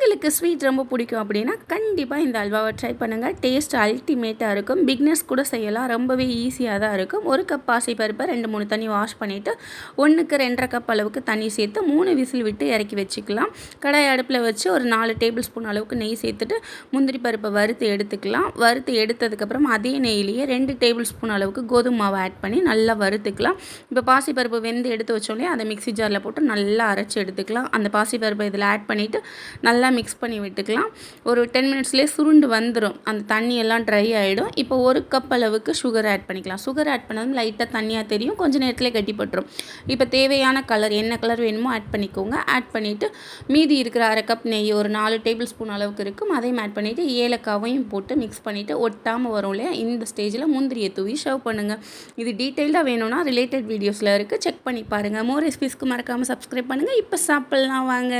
உங்களுக்கு ஸ்வீட் ரொம்ப பிடிக்கும் அப்படின்னா கண்டிப்பாக இந்த அல்வாவை ட்ரை பண்ணுங்கள். டேஸ்ட் அல்டிமேட்டாக இருக்கும். பிக்னர்ஸ் கூட செய்யலாம். ரொம்பவே ஈஸியாக தான் இருக்கும். 1 கப் பாசிப்பருப்பை 2-3 தண்ணி வாஷ் பண்ணிவிட்டு 1க்கு 2.5 கப் அளவுக்கு தண்ணி சேர்த்து 3 விசில் விட்டு இறக்கி வச்சுக்கலாம். கடாய் அடுப்பில் வச்சு ஒரு 4 டேபிள் ஸ்பூன் அளவுக்கு நெய் சேர்த்துட்டு முந்திரி பருப்பை வறுத்து எடுத்துக்கலாம். வறுத்து எடுத்ததுக்கப்புறம் அதே நெய்லேயே 2 டேபிள் ஸ்பூன் அளவுக்கு கோதுமை மாவை ஆட் பண்ணி நல்லா வறுத்துக்கலாம். இப்போ பாசிப்பருப்பு வெந்து எடுத்து வச்சோடனே அதை மிக்ஸி ஜாரில் போட்டு நல்லா அரைச்சி எடுத்துக்கலாம். அந்த பாசிப்பருப்பை இதில் ஆட் பண்ணிவிட்டு நல்லா மிக்ஸ் பண்ணி விட்டுக்கலாம். ஒரு 10 மினிட்ஸ்லேயே சுருண்டு வந்துடும். அந்த தண்ணியெல்லாம் ட்ரை ஆகிடும். இப்போ 1 கப் அளவுக்கு சுகர் ஆட் பண்ணிக்கலாம். சுகர் ஆட் பண்ணதும் லைட்டாக தண்ணியாக தெரியும். கொஞ்சம் நேரத்தில் கட்டிப்பட்டுரும். இப்போ தேவையான கலர் என்ன கலர் வேணுமோ ஆட் பண்ணிக்கோங்க. ஆட் பண்ணிவிட்டு மீதி இருக்கிற 1/2 கப் நெய் ஒரு 4 டேபிள் ஸ்பூன் அளவுக்கு இருக்கும். அதையும் ஆட் பண்ணிவிட்டு ஏலக்காவையும் போட்டு மிக்ஸ் பண்ணிவிட்டு ஒட்டாமல் வரும் இல்லையா, இந்த ஸ்டேஜில் முந்திரியை தூவி சர்வ் பண்ணுங்கள். இது டீட்டெயில்டாக வேணும்னா ரிலேட்டட் வீடியோஸில் இருக்குது, செக் பண்ணி பாருங்கள். மோர் ரெசிபீஸ்க்கு மறக்காமல் சப்ஸ்கிரைப் பண்ணுங்கள். இப்போ சாப்பிட்லாம் வாங்க.